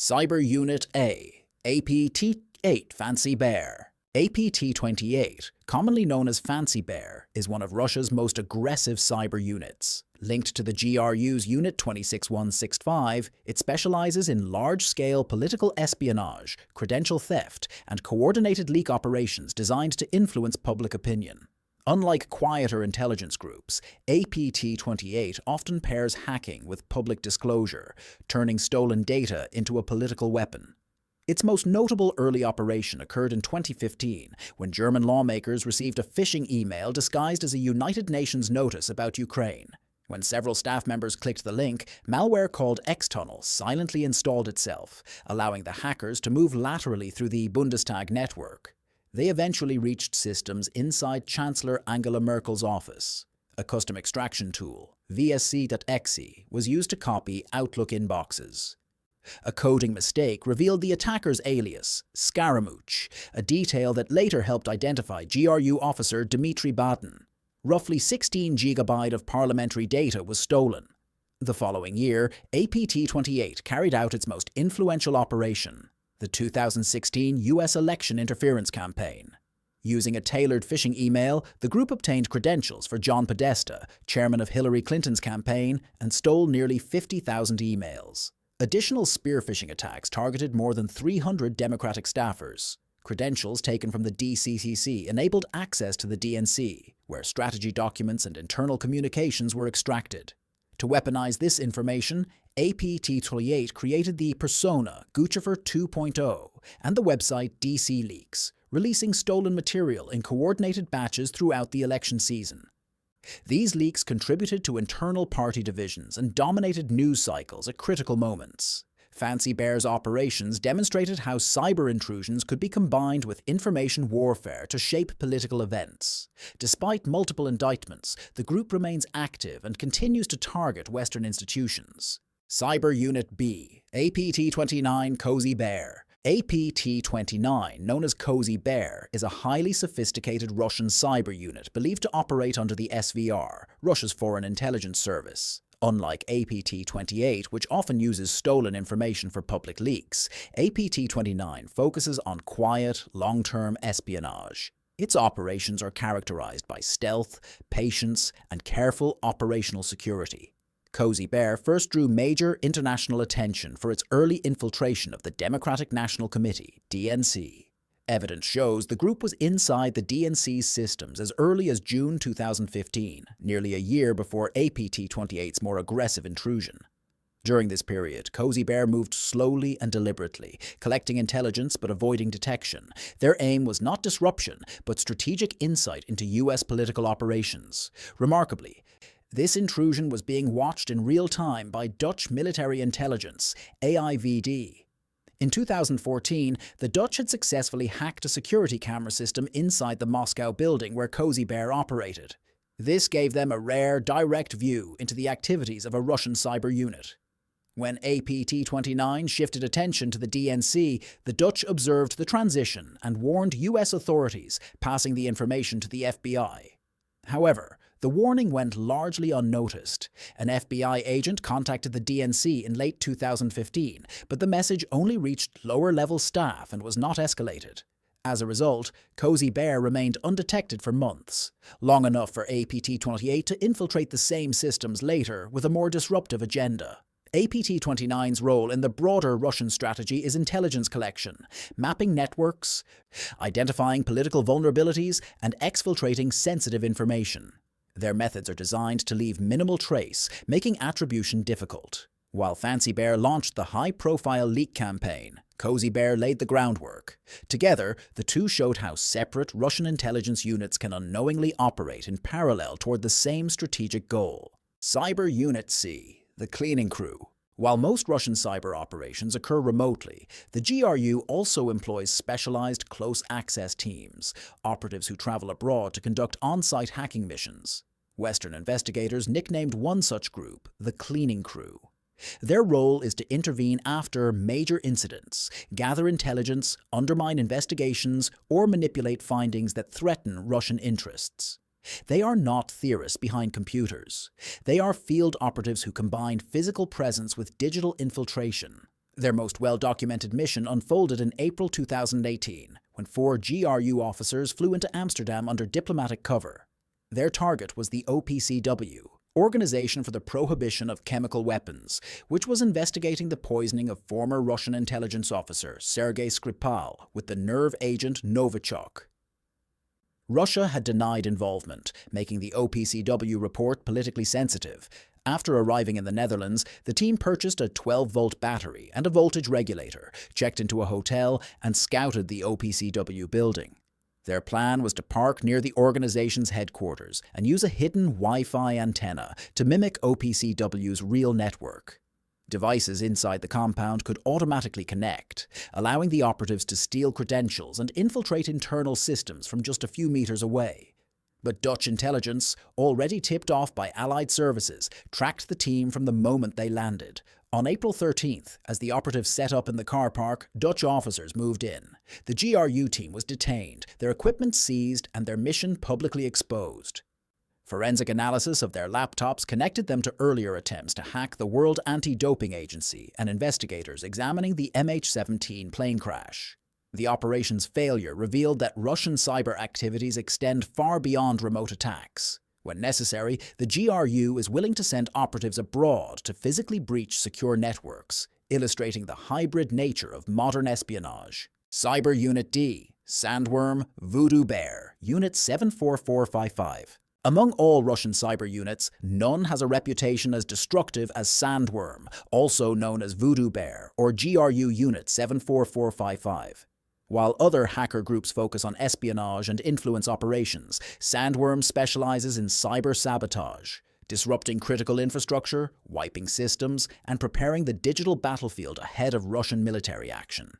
Cyber Unit A, APT-8 Fancy Bear. APT-28, commonly known as Fancy Bear, is one of Russia's most aggressive cyber units. Linked to the GRU's Unit 26165, it specializes in large-scale political espionage, credential theft, and coordinated leak operations designed to influence public opinion. Unlike quieter intelligence groups, APT-28 often pairs hacking with public disclosure, turning stolen data into a political weapon. Its most notable early operation occurred in 2015, when German lawmakers received a phishing email disguised as a United Nations notice about Ukraine. When several staff members clicked the link, malware called Xtunnel silently installed itself, allowing the hackers to move laterally through the Bundestag network. They eventually reached systems inside Chancellor Angela Merkel's office. A custom extraction tool, VSC.exe, was used to copy Outlook inboxes. A coding mistake revealed the attacker's alias, Scaramouche, a detail that later helped identify GRU officer Dmitry Batin. Roughly 16 GB of parliamentary data was stolen. The following year, APT-28 carried out its most influential operation, the 2016 US election interference campaign. Using a tailored phishing email, the group obtained credentials for John Podesta, chairman of Hillary Clinton's campaign, and stole nearly 50,000 emails. Additional spear phishing attacks targeted more than 300 Democratic staffers. Credentials taken from the DCCC enabled access to the DNC, where strategy documents and internal communications were extracted. To weaponize this information, APT-28 created the persona Guccifer 2.0 and the website DC Leaks, releasing stolen material in coordinated batches throughout the election season. These leaks contributed to internal party divisions and dominated news cycles at critical moments. Fancy Bear's operations demonstrated how cyber intrusions could be combined with information warfare to shape political events. Despite multiple indictments, the group remains active and continues to target Western institutions. Cyber Unit B, APT-29 Cozy Bear. APT-29, known as Cozy Bear, is a highly sophisticated Russian cyber unit believed to operate under the SVR, Russia's foreign intelligence service. Unlike APT-28, which often uses stolen information for public leaks, APT-29 focuses on quiet, long-term espionage. Its operations are characterized by stealth, patience, and careful operational security. Cozy Bear first drew major international attention for its early infiltration of the Democratic National Committee, DNC. Evidence shows the group was inside the DNC's systems as early as June 2015, nearly a year before APT-28's more aggressive intrusion. During this period, Cozy Bear moved slowly and deliberately, collecting intelligence but avoiding detection. Their aim was not disruption, but strategic insight into US political operations. Remarkably, this intrusion was being watched in real time by Dutch military intelligence, AIVD. In 2014, the Dutch had successfully hacked a security camera system inside the Moscow building where Cozy Bear operated. This gave them a rare, direct view into the activities of a Russian cyber unit. When APT-29 shifted attention to the DNC, the Dutch observed the transition and warned US authorities, passing the information to the FBI. However, the warning went largely unnoticed. An FBI agent contacted the DNC in late 2015, but the message only reached lower-level staff and was not escalated. As a result, Cozy Bear remained undetected for months, long enough for APT-28 to infiltrate the same systems later with a more disruptive agenda. APT-29's role in the broader Russian strategy is intelligence collection, mapping networks, identifying political vulnerabilities, and exfiltrating sensitive information. Their methods are designed to leave minimal trace, making attribution difficult. While Fancy Bear launched the high-profile leak campaign, Cozy Bear laid the groundwork. Together, the two showed how separate Russian intelligence units can unknowingly operate in parallel toward the same strategic goal. Cyber Unit C, the cleaning crew. While most Russian cyber operations occur remotely, the GRU also employs specialized close-access teams, operatives who travel abroad to conduct on-site hacking missions. Western investigators nicknamed one such group the cleaning crew. Their role is to intervene after major incidents, gather intelligence, undermine investigations, or manipulate findings that threaten Russian interests. They are not theorists behind computers. They are field operatives who combine physical presence with digital infiltration. Their most well-documented mission unfolded in April 2018, when 4 GRU officers flew into Amsterdam under diplomatic cover. Their target was the OPCW, Organization for the Prohibition of Chemical Weapons, which was investigating the poisoning of former Russian intelligence officer Sergei Skripal with the nerve agent Novichok. Russia had denied involvement, making the OPCW report politically sensitive. After arriving in the Netherlands, the team purchased a 12-volt battery and a voltage regulator, checked into a hotel, and scouted the OPCW building. Their plan was to park near the organization's headquarters and use a hidden Wi-Fi antenna to mimic OPCW's real network. Devices inside the compound could automatically connect, allowing the operatives to steal credentials and infiltrate internal systems from just a few meters away. But Dutch intelligence, already tipped off by Allied services, tracked the team from the moment they landed. On April 13th, as the operatives set up in the car park, Dutch officers moved in. The GRU team was detained, their equipment seized, and their mission publicly exposed. Forensic analysis of their laptops connected them to earlier attempts to hack the World Anti-Doping Agency and investigators examining the MH17 plane crash. The operation's failure revealed that Russian cyber activities extend far beyond remote attacks. When necessary, the GRU is willing to send operatives abroad to physically breach secure networks, illustrating the hybrid nature of modern espionage. Cyber Unit D, Sandworm, Voodoo Bear, Unit 74455. Among all Russian cyber units, none has a reputation as destructive as Sandworm, also known as Voodoo Bear or GRU Unit 74455. While other hacker groups focus on espionage and influence operations, Sandworm specializes in cyber sabotage, disrupting critical infrastructure, wiping systems, and preparing the digital battlefield ahead of Russian military action.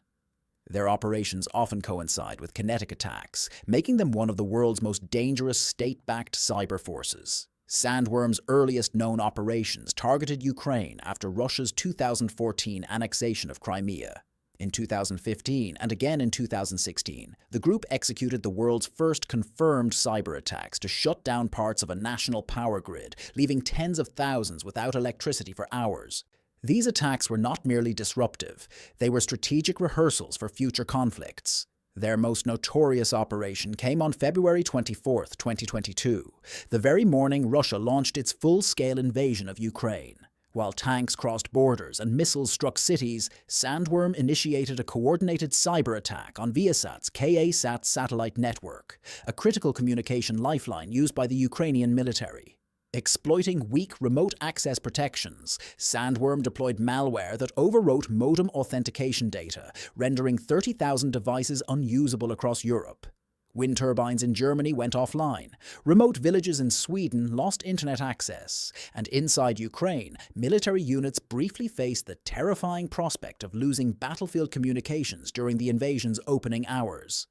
Their operations often coincide with kinetic attacks, making them one of the world's most dangerous state-backed cyber forces. Sandworm's earliest known operations targeted Ukraine after Russia's 2014 annexation of Crimea. In 2015 and again in 2016, the group executed the world's first confirmed cyber attacks to shut down parts of a national power grid, leaving tens of thousands without electricity for hours. These attacks were not merely disruptive, they were strategic rehearsals for future conflicts. Their most notorious operation came on February 24, 2022, the very morning Russia launched its full-scale invasion of Ukraine. While tanks crossed borders and missiles struck cities, Sandworm initiated a coordinated cyber attack on Viasat's Ka-Sat satellite network, a critical communication lifeline used by the Ukrainian military. Exploiting weak remote access protections, Sandworm deployed malware that overwrote modem authentication data, rendering 30,000 devices unusable across Europe. Wind turbines in Germany went offline, remote villages in Sweden lost internet access, and inside Ukraine, military units briefly faced the terrifying prospect of losing battlefield communications during the invasion's opening hours.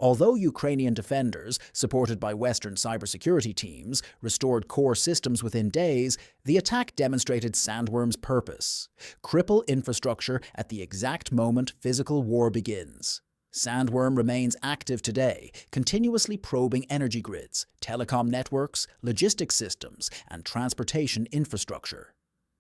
Although Ukrainian defenders, supported by Western cybersecurity teams, restored core systems within days, the attack demonstrated Sandworm's purpose: cripple infrastructure at the exact moment physical war begins. Sandworm remains active today, continuously probing energy grids, telecom networks, logistics systems, and transportation infrastructure.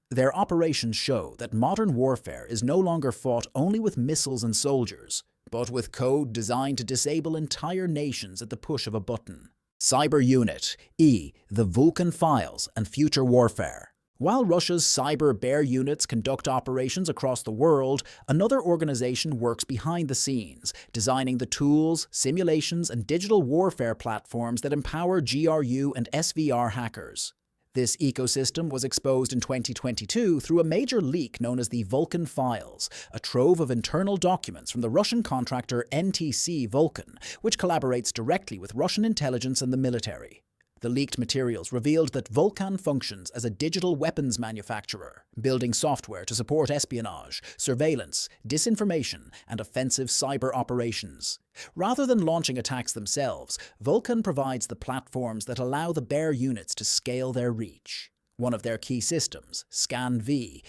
Their operations show that modern warfare is no longer fought only with missiles and soldiers, but with code designed to disable entire nations at the push of a button. Cyber Unit E, the Vulcan Files and Future Warfare. While Russia's cyber bear units conduct operations across the world, another organization works behind the scenes, designing the tools, simulations, and digital warfare platforms that empower GRU and SVR hackers. This ecosystem was exposed in 2022 through a major leak known as the Vulcan Files, a trove of internal documents from the Russian contractor NTC Vulcan, which collaborates directly with Russian intelligence and the military. The leaked materials revealed that Vulcan functions as a digital weapons manufacturer, building software to support espionage, surveillance, disinformation, and offensive cyber operations. Rather than launching attacks themselves, Vulcan provides the platforms that allow the bear units to scale their reach. One of their key systems, ScanV,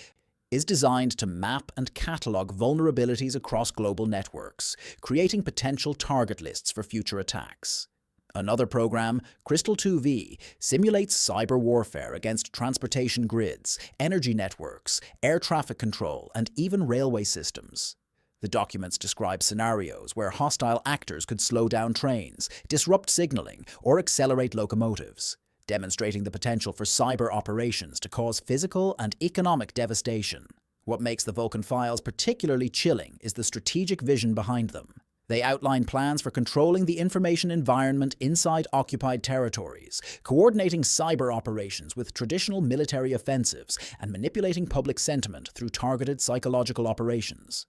is designed to map and catalog vulnerabilities across global networks, creating potential target lists for future attacks. Another program, Crystal 2V, simulates cyber warfare against transportation grids, energy networks, air traffic control, and even railway systems. The documents describe scenarios where hostile actors could slow down trains, disrupt signaling, or accelerate locomotives, demonstrating the potential for cyber operations to cause physical and economic devastation. What makes the Vulcan files particularly chilling is the strategic vision behind them. They outline plans for controlling the information environment inside occupied territories, coordinating cyber operations with traditional military offensives, and manipulating public sentiment through targeted psychological operations.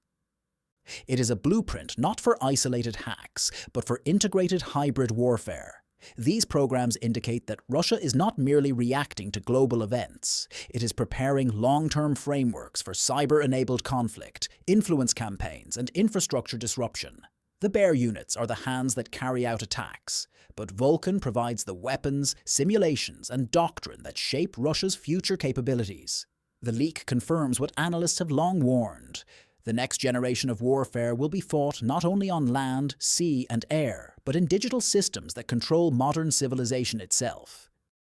It is a blueprint not for isolated hacks, but for integrated hybrid warfare. These programs indicate that Russia is not merely reacting to global events. It is preparing long-term frameworks for cyber-enabled conflict, influence campaigns, and infrastructure disruption. The Bear units are the hands that carry out attacks, but Vulcan provides the weapons, simulations, and doctrine that shape Russia's future capabilities. The leak confirms what analysts have long warned. The next generation of warfare will be fought not only on land, sea, and air, but in digital systems that control modern civilization itself.